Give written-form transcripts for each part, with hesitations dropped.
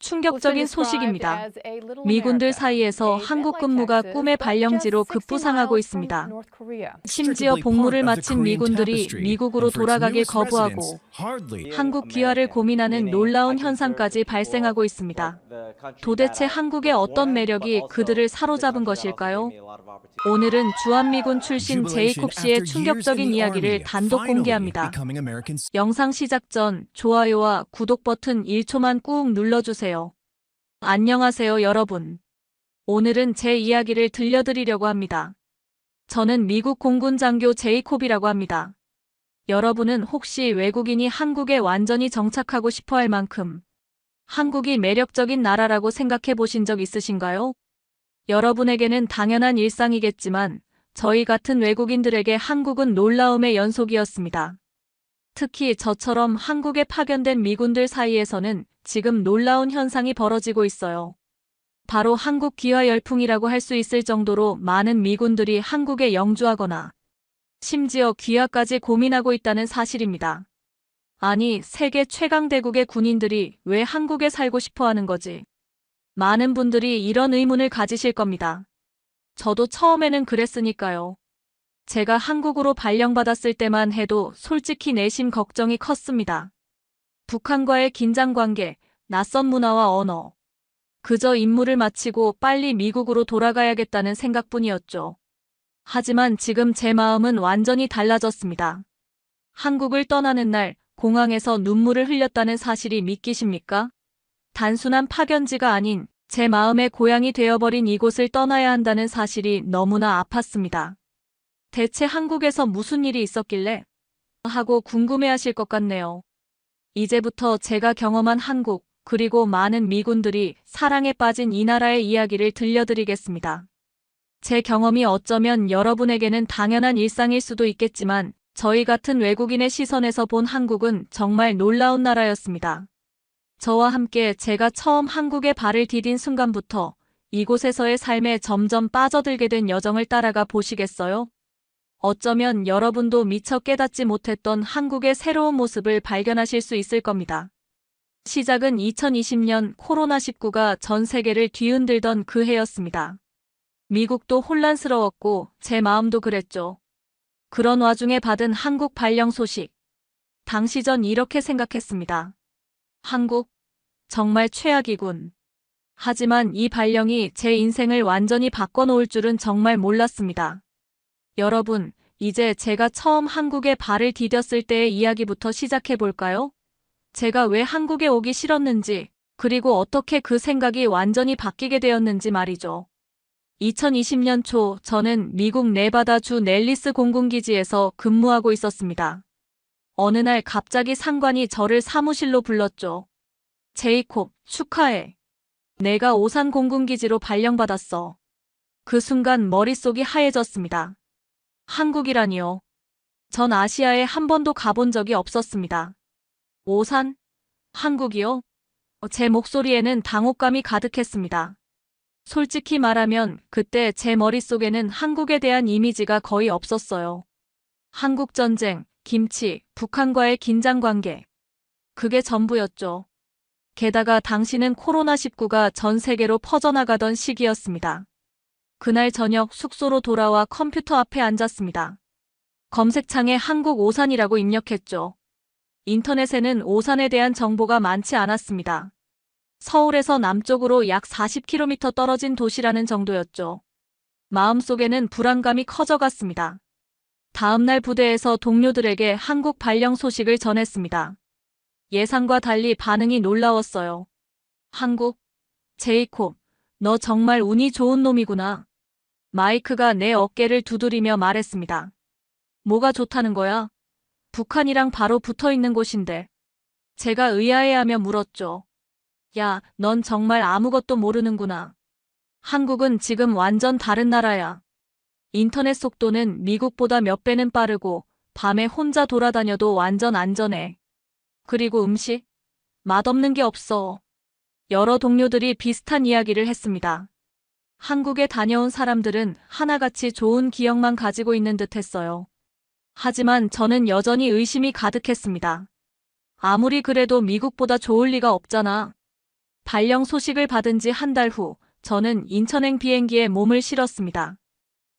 충격적인 소식입니다. 미군들 사이에서 한국 근무가 꿈의 발령지로 급부상하고 있습니다. 심지어 복무를 마친 미군들이 미국으로 돌아가길 거부하고 한국 귀화를 고민하는 놀라운 현상까지 발생하고 있습니다. 도대체 한국의 어떤 매력이 그들을 사로잡은 것일까요? 오늘은 주한미군 출신 제이콥 씨의 충격적인 이야기를 단독 공개합니다. 영상 시작 전 좋아요와 구독 버튼 1초만 꾹 눌러주세요. 안녕하세요, 여러분. 오늘은 제 이야기를 들려드리려고 합니다. 저는 미국 공군 장교 제이콥이라고 합니다. 여러분은 혹시 외국인이 한국에 완전히 정착하고 싶어 할 만큼 한국이 매력적인 나라라고 생각해 보신 적 있으신가요? 여러분에게는 당연한 일상이겠지만 저희 같은 외국인들에게 한국은 놀라움의 연속이었습니다. 특히 저처럼 한국에 파견된 미군들 사이에서는 지금 놀라운 현상이 벌어지고 있어요. 바로 한국 귀화 열풍이라고 할 수 있을 정도로 많은 미군들이 한국에 영주하거나 심지어 귀화까지 고민하고 있다는 사실입니다. 아니, 세계 최강대국의 군인들이 왜 한국에 살고 싶어 하는 거지? 많은 분들이 이런 의문을 가지실 겁니다. 저도 처음에는 그랬으니까요. 제가 한국으로 발령받았을 때만 해도 솔직히 내심 걱정이 컸습니다. 북한과의 긴장관계, 낯선 문화와 언어. 그저 임무를 마치고 빨리 미국으로 돌아가야겠다는 생각뿐이었죠. 하지만 지금 제 마음은 완전히 달라졌습니다. 한국을 떠나는 날 공항에서 눈물을 흘렸다는 사실이 믿기십니까? 단순한 파견지가 아닌 제 마음의 고향이 되어버린 이곳을 떠나야 한다는 사실이 너무나 아팠습니다. 대체 한국에서 무슨 일이 있었길래? 하고 궁금해하실 것 같네요. 이제부터 제가 경험한 한국, 그리고 많은 미군들이 사랑에 빠진 이 나라의 이야기를 들려드리겠습니다. 제 경험이 어쩌면 여러분에게는 당연한 일상일 수도 있겠지만 저희 같은 외국인의 시선에서 본 한국은 정말 놀라운 나라였습니다. 저와 함께 제가 처음 한국에 발을 디딘 순간부터 이곳에서의 삶에 점점 빠져들게 된 여정을 따라가 보시겠어요? 어쩌면 여러분도 미처 깨닫지 못했던 한국의 새로운 모습을 발견하실 수 있을 겁니다. 시작은 2020년 코로나19가 전 세계를 뒤흔들던 그 해였습니다. 미국도 혼란스러웠고 제 마음도 그랬죠. 그런 와중에 받은 한국 발령 소식. 당시 전 이렇게 생각했습니다. 한국? 정말 최악이군. 하지만 이 발령이 제 인생을 완전히 바꿔놓을 줄은 정말 몰랐습니다. 여러분, 이제 제가 처음 한국에 발을 디뎠을 때의 이야기부터 시작해볼까요? 제가 왜 한국에 오기 싫었는지, 그리고 어떻게 그 생각이 완전히 바뀌게 되었는지 말이죠. 2020년 초 저는 미국 네바다주 넬리스 공군기지에서 근무하고 있었습니다. 어느 날 갑자기 상관이 저를 사무실로 불렀죠. 제이콥, 축하해. 내가 오산 공군기지로 발령받았어. 그 순간 머릿속이 하얘졌습니다. 한국이라니요. 전 아시아에 한 번도 가본 적이 없었습니다. 오산? 한국이요? 제 목소리에는 당혹감이 가득했습니다. 솔직히 말하면 그때 제 머릿속에는 한국에 대한 이미지가 거의 없었어요. 한국 전쟁, 김치, 북한과의 긴장관계. 그게 전부였죠. 게다가 당시는 코로나19가 전 세계로 퍼져나가던 시기였습니다. 그날 저녁 숙소로 돌아와 컴퓨터 앞에 앉았습니다. 검색창에 한국 오산이라고 입력했죠. 인터넷에는 오산에 대한 정보가 많지 않았습니다. 서울에서 남쪽으로 약 40km 떨어진 도시라는 정도였죠. 마음속에는 불안감이 커져갔습니다. 다음날 부대에서 동료들에게 한국 발령 소식을 전했습니다. 예상과 달리 반응이 놀라웠어요. 한국? 제이콥, 너 정말 운이 좋은 놈이구나. 마이크가 내 어깨를 두드리며 말했습니다. 뭐가 좋다는 거야? 북한이랑 바로 붙어있는 곳인데. 제가 의아해하며 물었죠. 야, 넌 정말 아무것도 모르는구나. 한국은 지금 완전 다른 나라야. 인터넷 속도는 미국보다 몇 배는 빠르고 밤에 혼자 돌아다녀도 완전 안전해. 그리고 음식? 맛없는 게 없어. 여러 동료들이 비슷한 이야기를 했습니다. 한국에 다녀온 사람들은 하나같이 좋은 기억만 가지고 있는 듯 했어요. 하지만 저는 여전히 의심이 가득했습니다. 아무리 그래도 미국보다 좋을 리가 없잖아. 발령 소식을 받은 지 한 달 후, 저는 인천행 비행기에 몸을 실었습니다.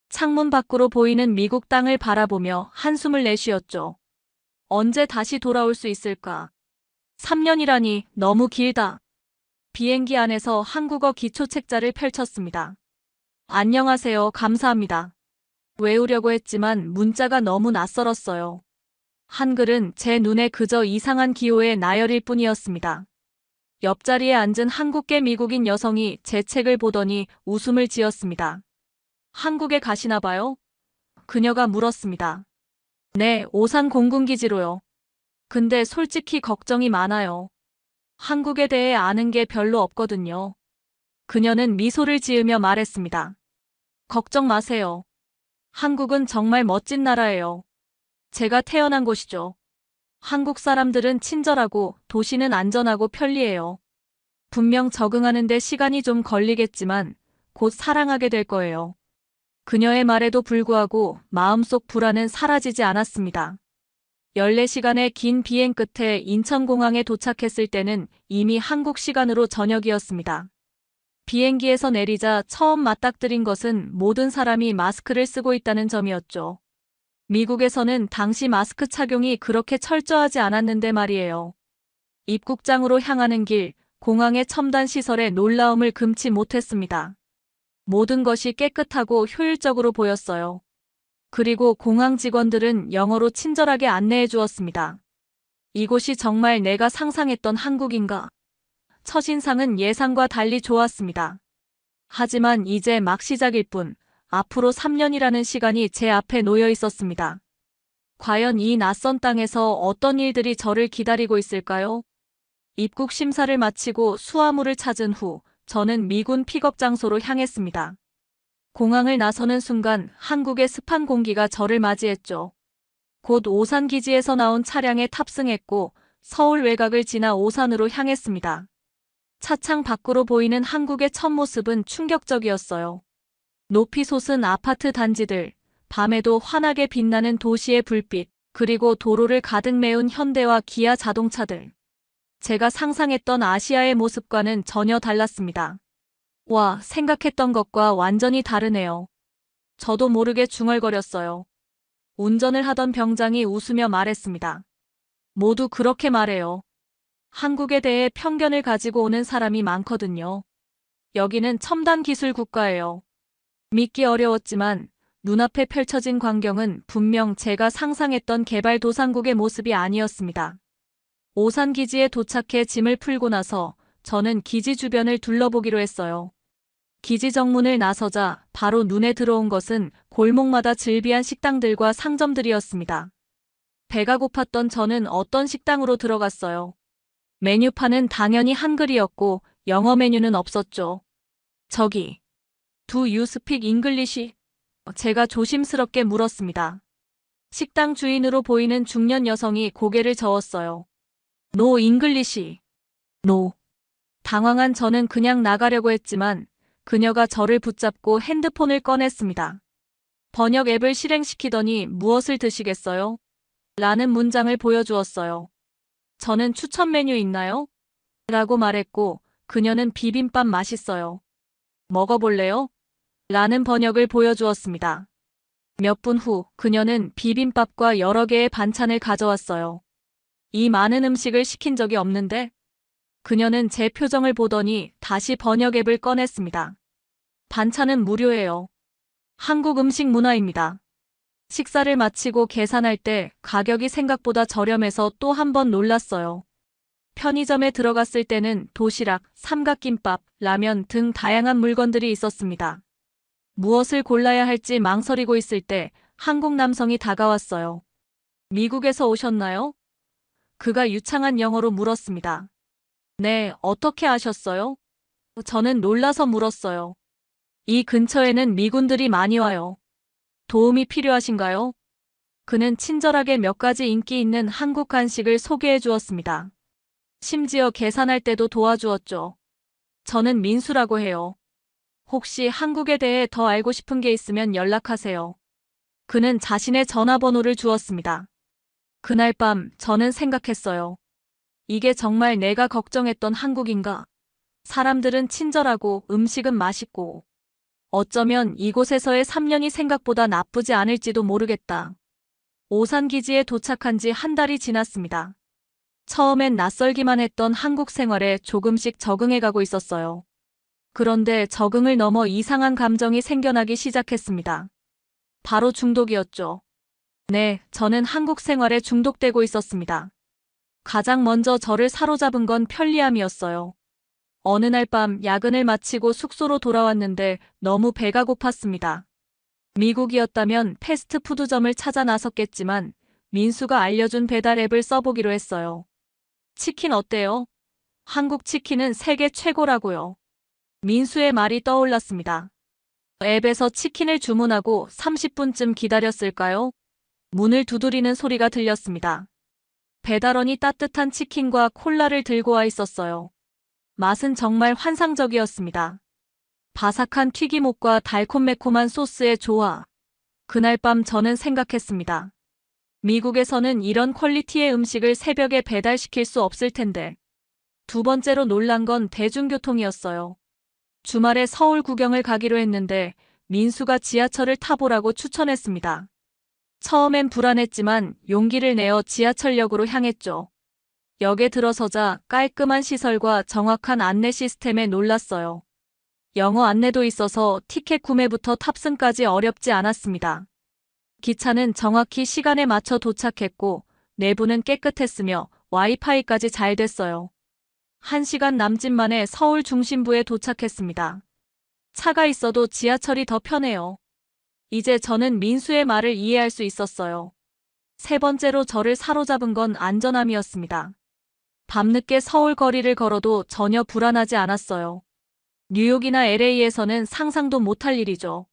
창문 밖으로 보이는 미국 땅을 바라보며 한숨을 내쉬었죠. 언제 다시 돌아올 수 있을까? 3년이라니 너무 길다. 비행기 안에서 한국어 기초책자를 펼쳤습니다. 안녕하세요, 감사합니다. 외우려고 했지만 문자가 너무 낯설었어요. 한글은 제 눈에 그저 이상한 기호의 나열일 뿐이었습니다. 옆자리에 앉은 한국계 미국인 여성이 제 책을 보더니 웃음을 지었습니다. 한국에 가시나 봐요? 그녀가 물었습니다. 네, 오산 공군기지로요. 근데 솔직히 걱정이 많아요. 한국에 대해 아는 게 별로 없거든요. 그녀는 미소를 지으며 말했습니다. 걱정 마세요. 한국은 정말 멋진 나라예요. 제가 태어난 곳이죠. 한국 사람들은 친절하고 도시는 안전하고 편리해요. 분명 적응하는 데 시간이 좀 걸리겠지만 곧 사랑하게 될 거예요. 그녀의 말에도 불구하고 마음속 불안은 사라지지 않았습니다. 14시간의 긴 비행 끝에 인천공항에 도착했을 때는 이미 한국 시간으로 저녁이었습니다. 비행기에서 내리자 처음 맞닥뜨린 것은 모든 사람이 마스크를 쓰고 있다는 점이었죠. 미국에서는 당시 마스크 착용이 그렇게 철저하지 않았는데 말이에요. 입국장으로 향하는 길, 공항의 첨단 시설에 놀라움을 금치 못했습니다. 모든 것이 깨끗하고 효율적으로 보였어요. 그리고 공항 직원들은 영어로 친절하게 안내해 주었습니다. 이곳이 정말 내가 상상했던 한국인가? 첫인상은 예상과 달리 좋았습니다. 하지만 이제 막 시작일 뿐, 앞으로 3년이라는 시간이 제 앞에 놓여 있었습니다. 과연 이 낯선 땅에서 어떤 일들이 저를 기다리고 있을까요? 입국 심사를 마치고 수화물을 찾은 후 저는 미군 픽업 장소로 향했습니다. 공항을 나서는 순간 한국의 습한 공기가 저를 맞이했죠. 곧 오산 기지에서 나온 차량에 탑승했고 서울 외곽을 지나 오산으로 향했습니다. 차창 밖으로 보이는 한국의 첫 모습은 충격적이었어요. 높이 솟은 아파트 단지들, 밤에도 환하게 빛나는 도시의 불빛, 그리고 도로를 가득 메운 현대와 기아 자동차들. 제가 상상했던 아시아의 모습과는 전혀 달랐습니다. 와, 생각했던 것과 완전히 다르네요. 저도 모르게 중얼거렸어요. 운전을 하던 병장이 웃으며 말했습니다. 모두 그렇게 말해요. 한국에 대해 편견을 가지고 오는 사람이 많거든요. 여기는 첨단 기술 국가예요. 믿기 어려웠지만 눈앞에 펼쳐진 광경은 분명 제가 상상했던 개발도상국의 모습이 아니었습니다. 오산 기지에 도착해 짐을 풀고 나서 저는 기지 주변을 둘러보기로 했어요. 기지 정문을 나서자 바로 눈에 들어온 것은 골목마다 즐비한 식당들과 상점들이었습니다. 배가 고팠던 저는 어떤 식당으로 들어갔어요. 메뉴판은 당연히 한글이었고 영어 메뉴는 없었죠. 저기, Do you speak English? 제가 조심스럽게 물었습니다. 식당 주인으로 보이는 중년 여성이 고개를 저었어요. No English. No. 당황한 저는 그냥 나가려고 했지만 그녀가 저를 붙잡고 핸드폰을 꺼냈습니다. 번역 앱을 실행시키더니 무엇을 드시겠어요? 라는 문장을 보여주었어요. 저는 추천 메뉴 있나요? 라고 말했고 그녀는 비빔밥 맛있어요. 먹어볼래요? 라는 번역을 보여주었습니다. 몇 분 후 그녀는 비빔밥과 여러 개의 반찬을 가져왔어요. 이 많은 음식을 시킨 적이 없는데? 그녀는 제 표정을 보더니 다시 번역 앱을 꺼냈습니다. 반찬은 무료예요. 한국 음식 문화입니다. 식사를 마치고 계산할 때 가격이 생각보다 저렴해서 또 한 번 놀랐어요. 편의점에 들어갔을 때는 도시락, 삼각김밥, 라면 등 다양한 물건들이 있었습니다. 무엇을 골라야 할지 망설이고 있을 때 한국 남성이 다가왔어요. 미국에서 오셨나요? 그가 유창한 영어로 물었습니다. 네, 어떻게 아셨어요? 저는 놀라서 물었어요. 이 근처에는 미군들이 많이 와요. 도움이 필요하신가요? 그는 친절하게 몇 가지 인기 있는 한국 간식을 소개해 주었습니다. 심지어 계산할 때도 도와주었죠. 저는 민수라고 해요. 혹시 한국에 대해 더 알고 싶은 게 있으면 연락하세요. 그는 자신의 전화번호를 주었습니다. 그날 밤 저는 생각했어요. 이게 정말 내가 걱정했던 한국인가? 사람들은 친절하고 음식은 맛있고 어쩌면 이곳에서의 3년이 생각보다 나쁘지 않을지도 모르겠다. 오산 기지에 도착한 지 한 달이 지났습니다. 처음엔 낯설기만 했던 한국 생활에 조금씩 적응해가고 있었어요. 그런데 적응을 넘어 이상한 감정이 생겨나기 시작했습니다. 바로 중독이었죠. 네, 저는 한국 생활에 중독되고 있었습니다. 가장 먼저 저를 사로잡은 건 편리함이었어요. 어느 날 밤 야근을 마치고 숙소로 돌아왔는데 너무 배가 고팠습니다. 미국이었다면 패스트푸드점을 찾아 나섰겠지만 민수가 알려준 배달 앱을 써보기로 했어요. 치킨 어때요? 한국 치킨은 세계 최고라고요. 민수의 말이 떠올랐습니다. 앱에서 치킨을 주문하고 30분쯤 기다렸을까요? 문을 두드리는 소리가 들렸습니다. 배달원이 따뜻한 치킨과 콜라를 들고 와 있었어요. 맛은 정말 환상적이었습니다. 바삭한 튀김옷과 달콤매콤한 소스의 조화. 그날 밤 저는 생각했습니다. 미국에서는 이런 퀄리티의 음식을 새벽에 배달시킬 수 없을 텐데. 두 번째로 놀란 건 대중교통이었어요. 주말에 서울 구경을 가기로 했는데 민수가 지하철을 타보라고 추천했습니다. 처음엔 불안했지만 용기를 내어 지하철역으로 향했죠. 역에 들어서자 깔끔한 시설과 정확한 안내 시스템에 놀랐어요. 영어 안내도 있어서 티켓 구매부터 탑승까지 어렵지 않았습니다. 기차는 정확히 시간에 맞춰 도착했고 내부는 깨끗했으며 와이파이까지 잘 됐어요. 1시간 남짓 만에 서울 중심부에 도착했습니다. 차가 있어도 지하철이 더 편해요. 이제 저는 민수의 말을 이해할 수 있었어요. 세 번째로 저를 사로잡은 건 안전함이었습니다. 밤늦게 서울 거리를 걸어도 전혀 불안하지 않았어요. 뉴욕이나 LA에서는 상상도 못할 일이죠.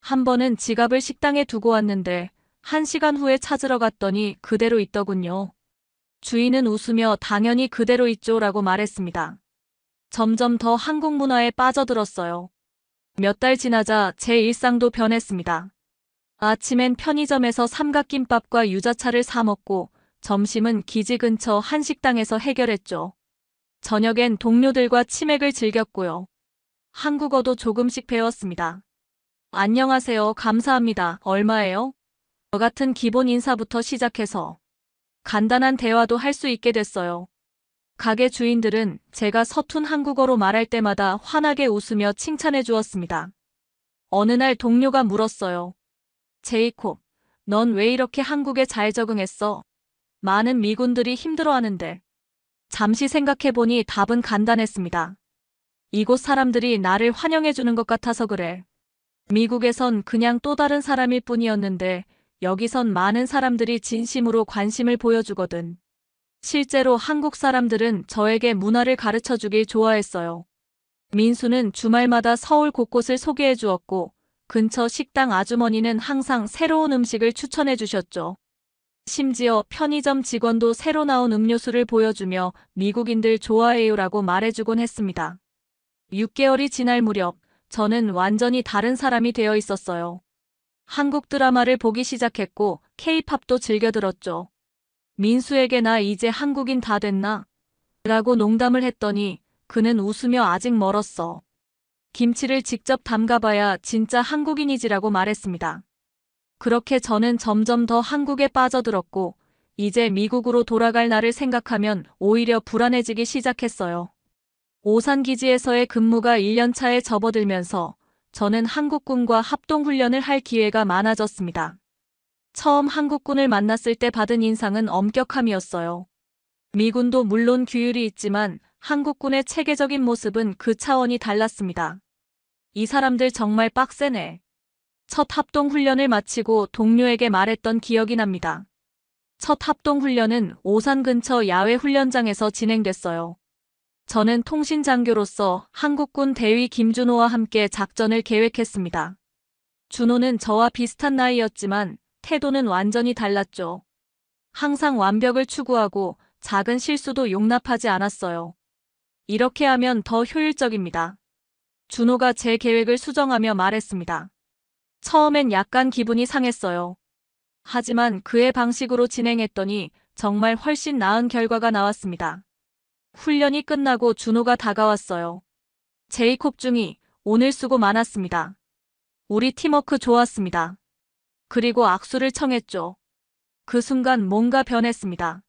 한 번은 지갑을 식당에 두고 왔는데 1시간 후에 찾으러 갔더니 그대로 있더군요. 주인은 웃으며 당연히 그대로 있죠 라고 말했습니다. 점점 더 한국 문화에 빠져들었어요. 몇 달 지나자 제 일상도 변했습니다. 아침엔 편의점에서 삼각김밥과 유자차를 사 먹고 점심은 기지 근처 한식당에서 해결했죠. 저녁엔 동료들과 치맥을 즐겼고요. 한국어도 조금씩 배웠습니다. 안녕하세요, 감사합니다, 얼마예요? 저 같은 기본 인사부터 시작해서 간단한 대화도 할 수 있게 됐어요. 가게 주인들은 제가 서툰 한국어로 말할 때마다 환하게 웃으며 칭찬해 주었습니다. 어느 날 동료가 물었어요. 제이콥, 넌 왜 이렇게 한국에 잘 적응했어? 많은 미군들이 힘들어하는데. 잠시 생각해보니 답은 간단했습니다. 이곳 사람들이 나를 환영해 주는 것 같아서 그래. 미국에선 그냥 또 다른 사람일 뿐이었는데 여기선 많은 사람들이 진심으로 관심을 보여주거든. 실제로 한국 사람들은 저에게 문화를 가르쳐 주길 좋아했어요. 민수는 주말마다 서울 곳곳을 소개해 주었고 근처 식당 아주머니는 항상 새로운 음식을 추천해 주셨죠. 심지어 편의점 직원도 새로 나온 음료수를 보여주며 미국인들 좋아해요라고 말해주곤 했습니다. 6개월이 지날 무렵 저는 완전히 다른 사람이 되어 있었어요. 한국 드라마를 보기 시작했고 K-팝도 즐겨 들었죠. 민수에게 나 이제 한국인 다 됐나? 라고 농담을 했더니 그는 웃으며 아직 멀었어. 김치를 직접 담가봐야 진짜 한국인이지라고 말했습니다. 그렇게 저는 점점 더 한국에 빠져들었고 이제 미국으로 돌아갈 날을 생각하면 오히려 불안해지기 시작했어요. 오산기지에서의 근무가 1년차에 접어들면서 저는 한국군과 합동훈련을 할 기회가 많아졌습니다. 처음 한국군을 만났을 때 받은 인상은 엄격함이었어요. 미군도 물론 규율이 있지만 한국군의 체계적인 모습은 그 차원이 달랐습니다. 이 사람들 정말 빡세네. 첫 합동훈련을 마치고 동료에게 말했던 기억이 납니다. 첫 합동훈련은 오산 근처 야외 훈련장에서 진행됐어요. 저는 통신장교로서 한국군 대위 김준호와 함께 작전을 계획했습니다. 준호는 저와 비슷한 나이였지만 태도는 완전히 달랐죠. 항상 완벽을 추구하고 작은 실수도 용납하지 않았어요. 이렇게 하면 더 효율적입니다. 준호가 제 계획을 수정하며 말했습니다. 처음엔 약간 기분이 상했어요. 하지만 그의 방식으로 진행했더니 정말 훨씬 나은 결과가 나왔습니다. 훈련이 끝나고 준호가 다가왔어요. 제이콥 중이 오늘 수고 많았습니다. 우리 팀워크 좋았습니다. 그리고 악수를 청했죠. 그 순간 뭔가 변했습니다.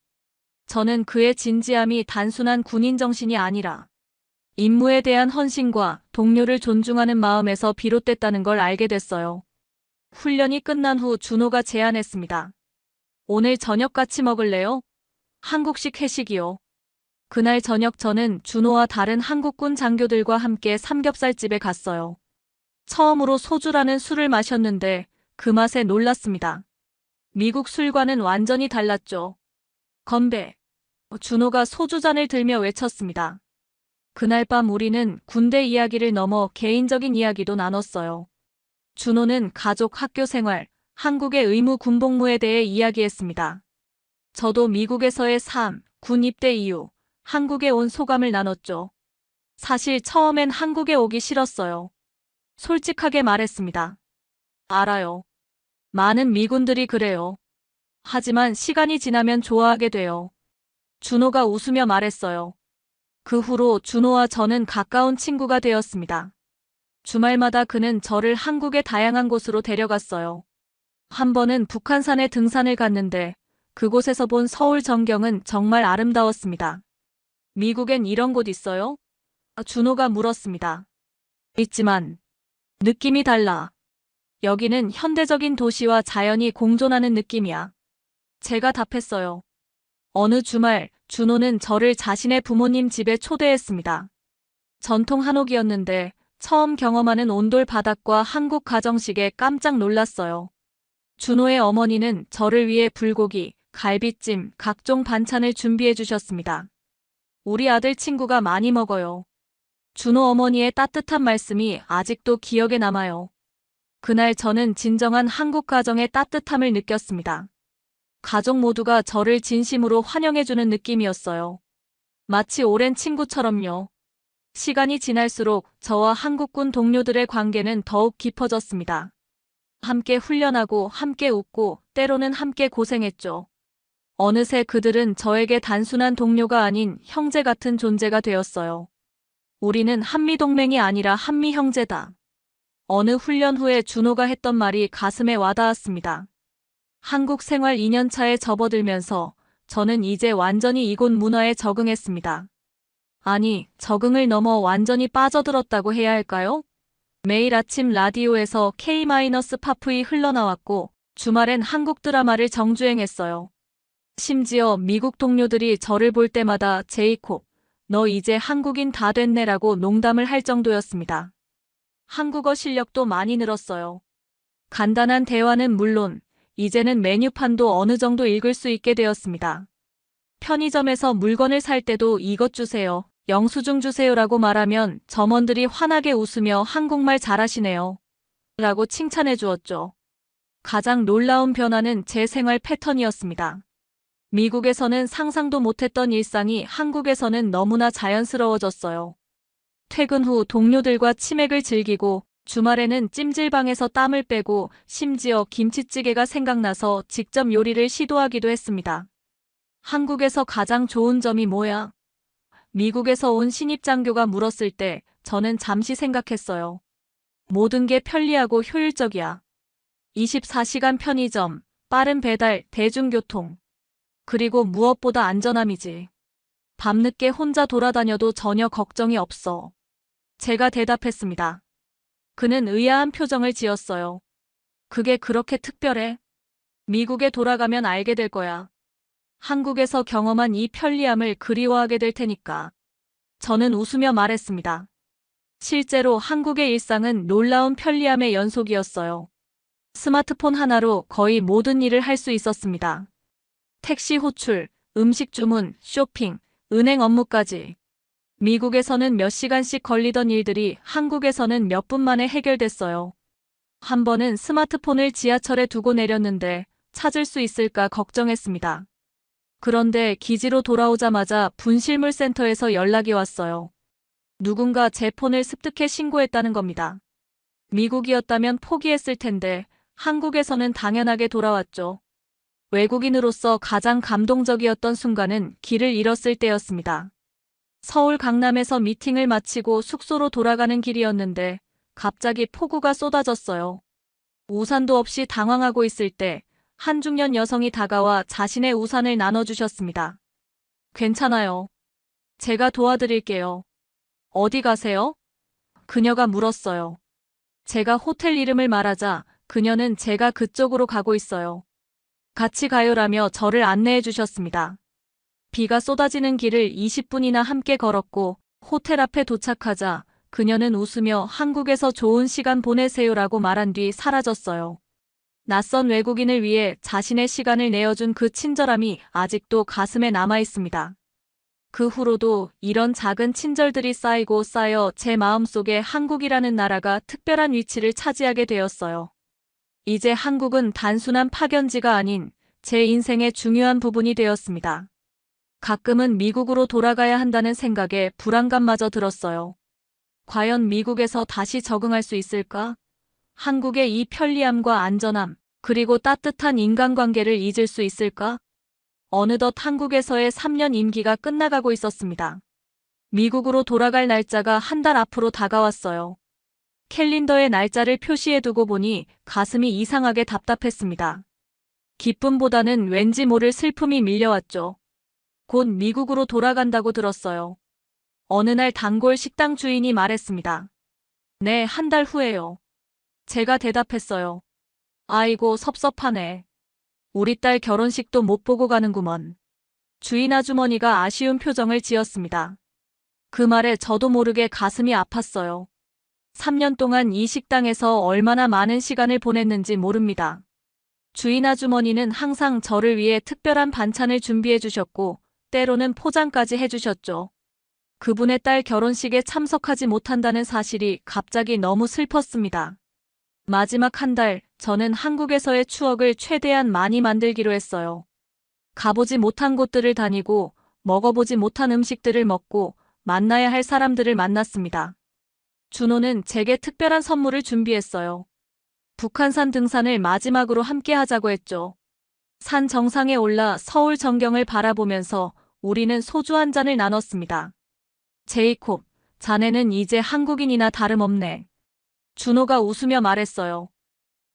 저는 그의 진지함이 단순한 군인 정신이 아니라 임무에 대한 헌신과 동료를 존중하는 마음에서 비롯됐다는 걸 알게 됐어요. 훈련이 끝난 후 준호가 제안했습니다. 오늘 저녁 같이 먹을래요? 한국식 회식이요. 그날 저녁 저는 준호와 다른 한국군 장교들과 함께 삼겹살집에 갔어요. 처음으로 소주라는 술을 마셨는데 그 맛에 놀랐습니다. 미국 술과는 완전히 달랐죠. 건배. 준호가 소주잔을 들며 외쳤습니다. 그날 밤 우리는 군대 이야기를 넘어 개인적인 이야기도 나눴어요. 준호는 가족, 학교 생활, 한국의 의무 군복무에 대해 이야기했습니다. 저도 미국에서의 삶, 군 입대 이후, 한국에 온 소감을 나눴죠. 사실 처음엔 한국에 오기 싫었어요. 솔직하게 말했습니다. 알아요. 많은 미군들이 그래요. 하지만 시간이 지나면 좋아하게 돼요. 준호가 웃으며 말했어요. 그 후로 준호와 저는 가까운 친구가 되었습니다. 주말마다 그는 저를 한국의 다양한 곳으로 데려갔어요. 한 번은 북한산에 등산을 갔는데 그곳에서 본 서울 전경은 정말 아름다웠습니다. 미국엔 이런 곳 있어요? 준호가 물었습니다. 있지만 느낌이 달라. 여기는 현대적인 도시와 자연이 공존하는 느낌이야. 제가 답했어요. 어느 주말 준호는 저를 자신의 부모님 집에 초대했습니다. 전통 한옥이었는데 처음 경험하는 온돌 바닥과 한국 가정식에 깜짝 놀랐어요. 준호의 어머니는 저를 위해 불고기, 갈비찜, 각종 반찬을 준비해 주셨습니다. 우리 아들 친구가 많이 먹어요. 준호 어머니의 따뜻한 말씀이 아직도 기억에 남아요. 그날 저는 진정한 한국 가정의 따뜻함을 느꼈습니다. 가족 모두가 저를 진심으로 환영해주는 느낌이었어요. 마치 오랜 친구처럼요. 시간이 지날수록 저와 한국군 동료들의 관계는 더욱 깊어졌습니다. 함께 훈련하고 함께 웃고 때로는 함께 고생했죠. 어느새 그들은 저에게 단순한 동료가 아닌 형제 같은 존재가 되었어요. 우리는 한미동맹이 아니라 한미형제다. 어느 훈련 후에 준호가 했던 말이 가슴에 와닿았습니다. 한국 생활 2년 차에 접어들면서 저는 이제 완전히 이곳 문화에 적응했습니다. 아니, 적응을 넘어 완전히 빠져들었다고 해야 할까요? 매일 아침 라디오에서 K-팝이 흘러나왔고 주말엔 한국 드라마를 정주행했어요. 심지어 미국 동료들이 저를 볼 때마다 제이콥, 너 이제 한국인 다 됐네라고 농담을 할 정도였습니다. 한국어 실력도 많이 늘었어요. 간단한 대화는 물론 이제는 메뉴판도 어느 정도 읽을 수 있게 되었습니다. 편의점에서 물건을 살 때도 이것 주세요, 영수증 주세요라고 말하면 점원들이 환하게 웃으며 한국말 잘하시네요 라고 칭찬해 주었죠. 가장 놀라운 변화는 제 생활 패턴이었습니다. 미국에서는 상상도 못했던 일상이 한국에서는 너무나 자연스러워졌어요. 퇴근 후 동료들과 치맥을 즐기고 주말에는 찜질방에서 땀을 빼고 심지어 김치찌개가 생각나서 직접 요리를 시도하기도 했습니다. 한국에서 가장 좋은 점이 뭐야? 미국에서 온 신입 장교가 물었을 때 저는 잠시 생각했어요. 모든 게 편리하고 효율적이야. 24시간 편의점, 빠른 배달, 대중교통. 그리고 무엇보다 안전함이지. 밤늦게 혼자 돌아다녀도 전혀 걱정이 없어. 제가 대답했습니다. 그는 의아한 표정을 지었어요. 그게 그렇게 특별해? 미국에 돌아가면 알게 될 거야. 한국에서 경험한 이 편리함을 그리워하게 될 테니까. 저는 웃으며 말했습니다. 실제로 한국의 일상은 놀라운 편리함의 연속이었어요. 스마트폰 하나로 거의 모든 일을 할 수 있었습니다. 택시 호출, 음식 주문, 쇼핑, 은행 업무까지. 미국에서는 몇 시간씩 걸리던 일들이 한국에서는 몇 분 만에 해결됐어요. 한 번은 스마트폰을 지하철에 두고 내렸는데 찾을 수 있을까 걱정했습니다. 그런데 기지로 돌아오자마자 분실물센터에서 연락이 왔어요. 누군가 제 폰을 습득해 신고했다는 겁니다. 미국이었다면 포기했을 텐데 한국에서는 당연하게 돌아왔죠. 외국인으로서 가장 감동적이었던 순간은 길을 잃었을 때였습니다. 서울 강남에서 미팅을 마치고 숙소로 돌아가는 길이었는데 갑자기 폭우가 쏟아졌어요. 우산도 없이 당황하고 있을 때 한 중년 여성이 다가와 자신의 우산을 나눠주셨습니다. 괜찮아요. 제가 도와드릴게요. 어디 가세요? 그녀가 물었어요. 제가 호텔 이름을 말하자 그녀는 제가 그쪽으로 가고 있어요. 같이 가요라며 저를 안내해 주셨습니다. 비가 쏟아지는 길을 20분이나 함께 걸었고 호텔 앞에 도착하자 그녀는 웃으며 한국에서 좋은 시간 보내세요라고 말한 뒤 사라졌어요. 낯선 외국인을 위해 자신의 시간을 내어준 그 친절함이 아직도 가슴에 남아 있습니다. 그 후로도 이런 작은 친절들이 쌓이고 쌓여 제 마음속에 한국이라는 나라가 특별한 위치를 차지하게 되었어요. 이제 한국은 단순한 파견지가 아닌 제 인생의 중요한 부분이 되었습니다. 가끔은 미국으로 돌아가야 한다는 생각에 불안감마저 들었어요. 과연 미국에서 다시 적응할 수 있을까? 한국의 이 편리함과 안전함, 그리고 따뜻한 인간관계를 잊을 수 있을까? 어느덧 한국에서의 3년 임기가 끝나가고 있었습니다. 미국으로 돌아갈 날짜가 한 달 앞으로 다가왔어요. 캘린더에 날짜를 표시해두고 보니 가슴이 이상하게 답답했습니다. 기쁨보다는 왠지 모를 슬픔이 밀려왔죠. 곧 미국으로 돌아간다고 들었어요. 어느 날 단골 식당 주인이 말했습니다. 네, 한 달 후에요. 제가 대답했어요. 아이고, 섭섭하네. 우리 딸 결혼식도 못 보고 가는구먼. 주인 아주머니가 아쉬운 표정을 지었습니다. 그 말에 저도 모르게 가슴이 아팠어요. 3년 동안 이 식당에서 얼마나 많은 시간을 보냈는지 모릅니다. 주인 아주머니는 항상 저를 위해 특별한 반찬을 준비해 주셨고 때로는 포장까지 해주셨죠. 그분의 딸 결혼식에 참석하지 못한다는 사실이 갑자기 너무 슬펐습니다. 마지막 한 달, 저는 한국에서의 추억을 최대한 많이 만들기로 했어요. 가보지 못한 곳들을 다니고 먹어보지 못한 음식들을 먹고 만나야 할 사람들을 만났습니다. 준호는 제게 특별한 선물을 준비했어요. 북한산 등산을 마지막으로 함께 하자고 했죠. 산 정상에 올라 서울 전경을 바라보면서 우리는 소주 한 잔을 나눴습니다. 제이콥, 자네는 이제 한국인이나 다름없네. 준호가 웃으며 말했어요.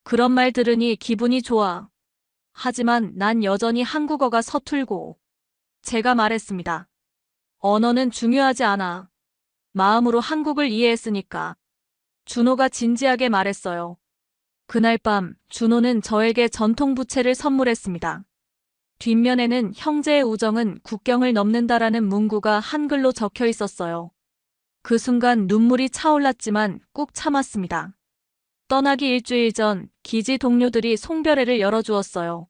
그런 말 들으니 기분이 좋아. 하지만 난 여전히 한국어가 서툴고. 제가 말했습니다. 언어는 중요하지 않아. 마음으로 한국을 이해했으니까. 준호가 진지하게 말했어요. 그날 밤 준호는 저에게 전통 부채를 선물했습니다. 뒷면에는 형제의 우정은 국경을 넘는다라는 문구가 한글로 적혀 있었어요. 그 순간 눈물이 차올랐지만 꾹 참았습니다. 떠나기 일주일 전 기지 동료들이 송별회를 열어주었어요.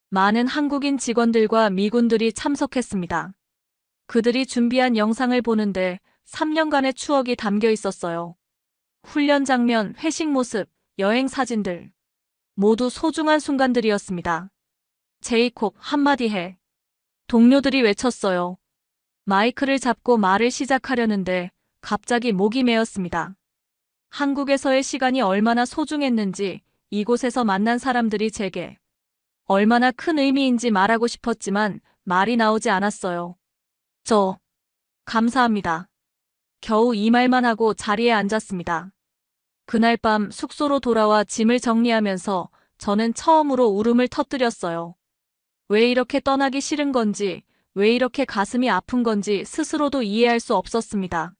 많은 한국인 직원들과 미군들이 참석했습니다. 그들이 준비한 영상을 보는데 3년간의 추억이 담겨 있었어요. 훈련 장면, 회식 모습, 여행 사진들. 모두 소중한 순간들이었습니다. 제이콥, 한마디 해. 동료들이 외쳤어요. 마이크를 잡고 말을 시작하려는데 갑자기 목이 메었습니다. 한국에서의 시간이 얼마나 소중했는지, 이곳에서 만난 사람들이 제게 얼마나 큰 의미인지 말하고 싶었지만 말이 나오지 않았어요. 감사합니다. 겨우 이 말만 하고 자리에 앉았습니다. 그날 밤 숙소로 돌아와 짐을 정리하면서 저는 처음으로 울음을 터뜨렸어요. 왜 이렇게 떠나기 싫은 건지, 왜 이렇게 가슴이 아픈 건지 스스로도 이해할 수 없었습니다.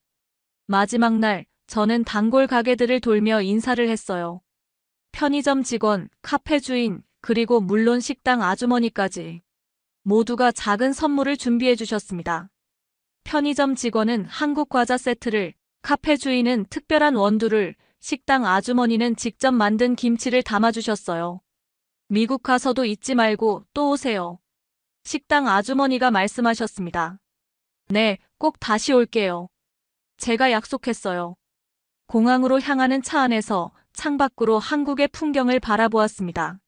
마지막 날, 저는 단골 가게들을 돌며 인사를 했어요. 편의점 직원, 카페 주인, 그리고 물론 식당 아주머니까지. 모두가 작은 선물을 준비해 주셨습니다. 편의점 직원은 한국 과자 세트를, 카페 주인은 특별한 원두를, 식당 아주머니는 직접 만든 김치를 담아주셨어요. 미국 가서도 잊지 말고 또 오세요. 식당 아주머니가 말씀하셨습니다. 네, 꼭 다시 올게요. 제가 약속했어요. 공항으로 향하는 차 안에서 창밖으로 한국의 풍경을 바라보았습니다.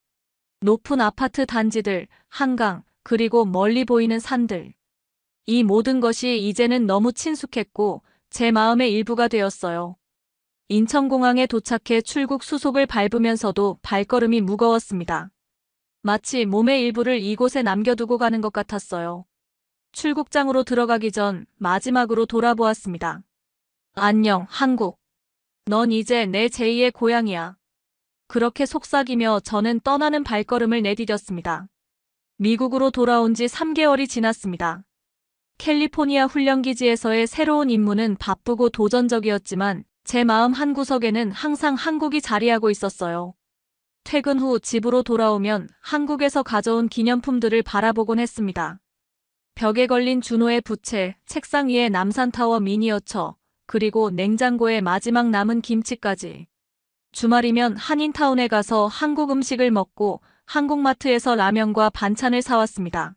높은 아파트 단지들, 한강, 그리고 멀리 보이는 산들. 이 모든 것이 이제는 너무 친숙했고 제 마음의 일부가 되었어요. 인천공항에 도착해 출국 수속을 밟으면서도 발걸음이 무거웠습니다. 마치 몸의 일부를 이곳에 남겨두고 가는 것 같았어요. 출국장으로 들어가기 전 마지막으로 돌아보았습니다. 안녕, 한국. 넌 이제 내 제2의 고향이야. 그렇게 속삭이며 저는 떠나는 발걸음을 내디뎠습니다. 미국으로 돌아온 지 3개월이 지났습니다. 캘리포니아 훈련기지에서의 새로운 임무는 바쁘고 도전적이었지만 제 마음 한구석에는 항상 한국이 자리하고 있었어요. 퇴근 후 집으로 돌아오면 한국에서 가져온 기념품들을 바라보곤 했습니다. 벽에 걸린 준호의 부채, 책상 위에 남산타워 미니어처, 그리고 냉장고에 마지막 남은 김치까지. 주말이면 한인타운에 가서 한국 음식을 먹고 한국마트에서 라면과 반찬을 사왔습니다.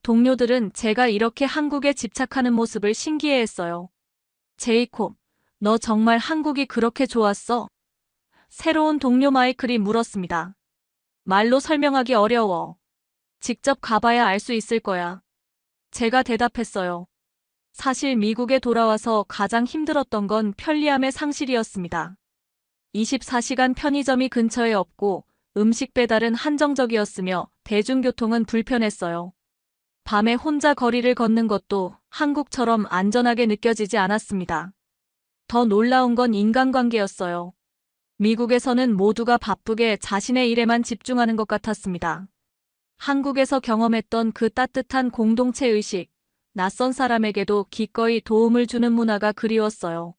동료들은 제가 이렇게 한국에 집착하는 모습을 신기해했어요. 제이콥, 너 정말 한국이 그렇게 좋았어? 새로운 동료 마이클이 물었습니다. 말로 설명하기 어려워. 직접 가봐야 알 수 있을 거야. 제가 대답했어요. 사실 미국에 돌아와서 가장 힘들었던 건 편리함의 상실이었습니다. 24시간 편의점이 근처에 없고 음식 배달은 한정적이었으며 대중교통은 불편했어요. 밤에 혼자 거리를 걷는 것도 한국처럼 안전하게 느껴지지 않았습니다. 더 놀라운 건 인간관계였어요. 미국에서는 모두가 바쁘게 자신의 일에만 집중하는 것 같았습니다. 한국에서 경험했던 그 따뜻한 공동체 의식, 낯선 사람에게도 기꺼이 도움을 주는 문화가 그리웠어요.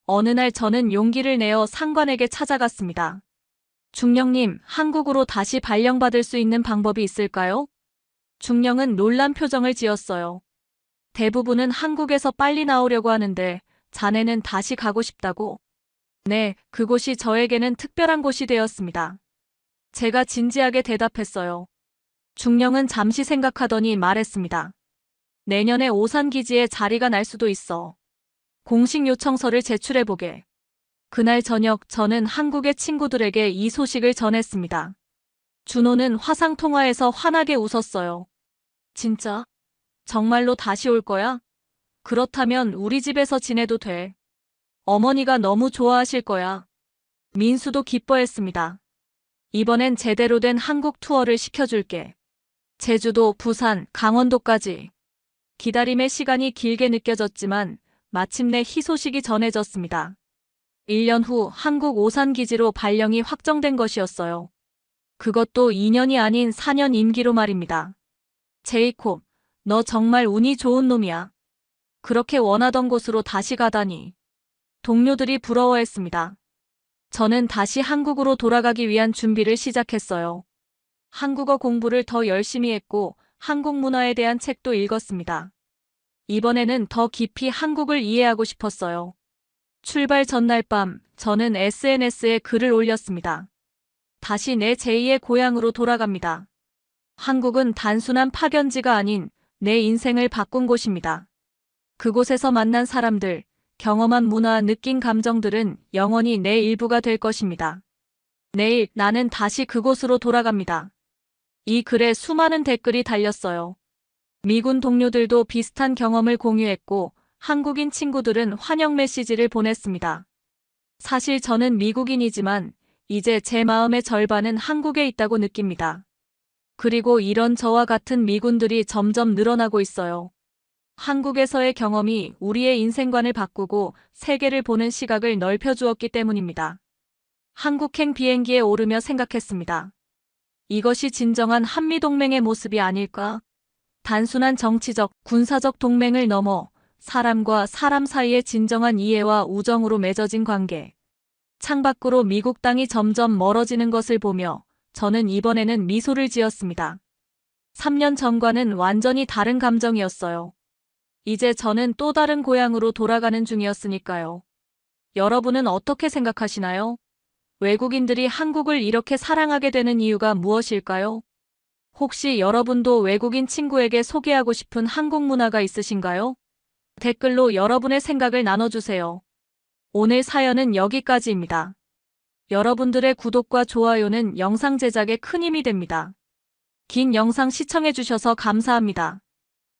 어느 날 저는 용기를 내어 상관에게 찾아갔습니다. 중령님, 한국으로 다시 발령받을 수 있는 방법이 있을까요? 중령은 놀란 표정을 지었어요. 대부분은 한국에서 빨리 나오려고 하는데 자네는 다시 가고 싶다고? 네, 그곳이 저에게는 특별한 곳이 되었습니다. 제가 진지하게 대답했어요. 중령은 잠시 생각하더니 말했습니다. 내년에 오산기지에 자리가 날 수도 있어. 공식 요청서를 제출해보게. 그날 저녁 저는 한국의 친구들에게 이 소식을 전했습니다. 준호는 화상통화에서 환하게 웃었어요. 진짜? 정말로 다시 올 거야? 그렇다면 우리 집에서 지내도 돼. 어머니가 너무 좋아하실 거야. 민수도 기뻐했습니다. 이번엔 제대로 된 한국 투어를 시켜줄게. 제주도, 부산, 강원도까지. 기다림의 시간이 길게 느껴졌지만 마침내 희소식이 전해졌습니다. 1년 후 한국 오산기지로 발령이 확정된 것이었어요. 그것도 2년이 아닌 4년 임기로 말입니다. 제이콥, 너 정말 운이 좋은 놈이야. 그렇게 원하던 곳으로 다시 가다니. 동료들이 부러워했습니다. 저는 다시 한국으로 돌아가기 위한 준비를 시작했어요. 한국어 공부를 더 열심히 했고 한국 문화에 대한 책도 읽었습니다. 이번에는 더 깊이 한국을 이해하고 싶었어요. 출발 전날 밤 저는 SNS에 글을 올렸습니다. 다시 내 제2의 고향으로 돌아갑니다. 한국은 단순한 파견지가 아닌 내 인생을 바꾼 곳입니다. 그곳에서 만난 사람들, 경험한 문화, 느낀 감정들은 영원히 내 일부가 될 것입니다. 내일 나는 다시 그곳으로 돌아갑니다. 이 글에 수많은 댓글이 달렸어요. 미군 동료들도 비슷한 경험을 공유했고 한국인 친구들은 환영 메시지를 보냈습니다. 사실 저는 미국인이지만 이제 제 마음의 절반은 한국에 있다고 느낍니다. 그리고 이런 저와 같은 미군들이 점점 늘어나고 있어요. 한국에서의 경험이 우리의 인생관을 바꾸고 세계를 보는 시각을 넓혀주었기 때문입니다. 한국행 비행기에 오르며 생각했습니다. 이것이 진정한 한미동맹의 모습이 아닐까? 단순한 정치적, 군사적 동맹을 넘어 사람과 사람 사이의 진정한 이해와 우정으로 맺어진 관계. 창밖으로 미국 땅이 점점 멀어지는 것을 보며 저는 이번에는 미소를 지었습니다. 3년 전과는 완전히 다른 감정이었어요. 이제 저는 또 다른 고향으로 돌아가는 중이었으니까요. 여러분은 어떻게 생각하시나요? 외국인들이 한국을 이렇게 사랑하게 되는 이유가 무엇일까요? 혹시 여러분도 외국인 친구에게 소개하고 싶은 한국 문화가 있으신가요? 댓글로 여러분의 생각을 나눠주세요. 오늘 사연은 여기까지입니다. 여러분들의 구독과 좋아요는 영상 제작에 큰 힘이 됩니다. 긴 영상 시청해주셔서 감사합니다.